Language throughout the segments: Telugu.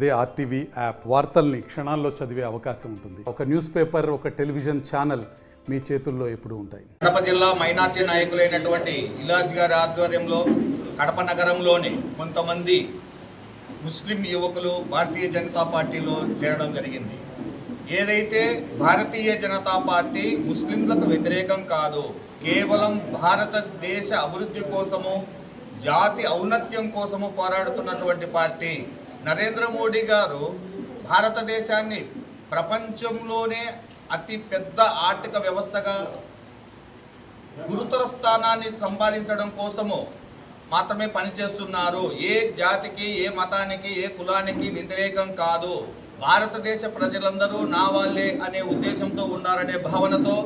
అదే ఆర్టీవీ యాప్ వార్తల్ని క్షణాల్లో చదివే అవకాశం ఉంటుంది. ఒక న్యూస్ పేపర్, ఒక టెలివిజన్ ఛానల్ మీ చేతుల్లో ఎప్పుడూ ఉంటాయి. కడప జిల్లా మైనార్టీ నాయకులైనటువంటి ఇలాజ్ గారి ఆధ్వర్యంలో కడప నగరంలోని కొంతమంది ముస్లిం యువకులు భారతీయ జనతా పార్టీలో చేరడం జరిగింది. ఏదైతే భారతీయ జనతా పార్టీ ముస్లింలకు వ్యతిరేకం కాదు, కేవలం భారతదేశ అభివృద్ధి కోసము, జాతి ఔన్నత్యం కోసము పోరాడుతున్నటువంటి పార్టీ. నరేంద్ర మోడీ గారు భారతదేశాన్ని ప్రపంచంలోనే అతి పెద్ద ఆర్థిక వ్యవస్థగా గురుతర స్థానాన్ని సంపాదించడం కోసము మాత్రమే పనిచేస్తున్నారు. ఏ జాతికి, ఏ మతానికి, ఏ కులానికి వ్యతిరేకం కాదు. భారతదేశ ప్రజలందరూ నా వాళ్ళే అనే ఉద్దేశంతో ఉన్నారనే భావనతో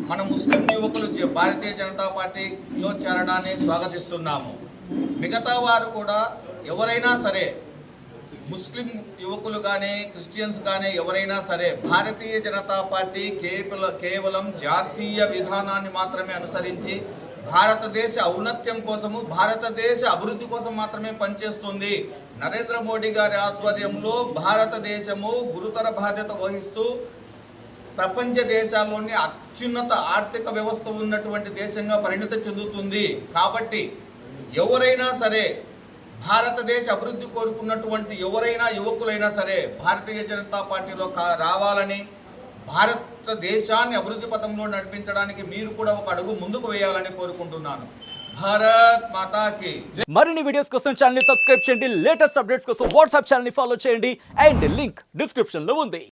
మన ముస్లిం యువకులు భారతీయ జనతా పార్టీలో చేరడాన్ని స్వాగతిస్తున్నాము. మిగతా వారు కూడా ఎవరైనా సరే, ముస్లిం యువకులు కానీ, క్రిస్టియన్స్ కానీ ఎవరైనా సరే, భారతీయ జనతా పార్టీ కేవలం జాతీయ విధానాన్ని మాత్రమే అనుసరించి భారతదేశ ఔన్నత్యం కోసము, భారతదేశ అభివృద్ధి కోసం మాత్రమే పనిచేస్తుంది. నరేంద్ర మోడీ గారి ఆధ్వర్యంలో భారతదేశము గురుతర బాధ్యత వహిస్తూ ప్రపంచ దేశాల్లోని అత్యున్నత ఆర్థిక వ్యవస్థ ఉన్నటువంటి దేశంగా పరిణతి చెందుతుంది. కాబట్టి ఎవరైనా సరే, భారతదేశ అభివృద్ధి కోరుకున్నటువంటి ఎవరైనా యువకులైనా సరే భారతీయ జనతా పార్టీలో రావాలని, భారతదేశాన్ని అభివృద్ధి పథంలో నడిపించడానికి మీరు కూడా ఒక అడుగు ముందుకు వేయాలని కోరుకుంటున్నాను. భారత్ మాతాకి. మరిన్ని వీడియోస్ కోసం ఛానల్ ని సబ్స్క్రైబ్ చేయండి. లేటెస్ట్ అప్డేట్స్ కోసం వాట్సాప్ ఛానల్ ని ఫాలో చేయండి. అండ్ లింక్ డిస్క్రిప్షన్ లో ఉంది.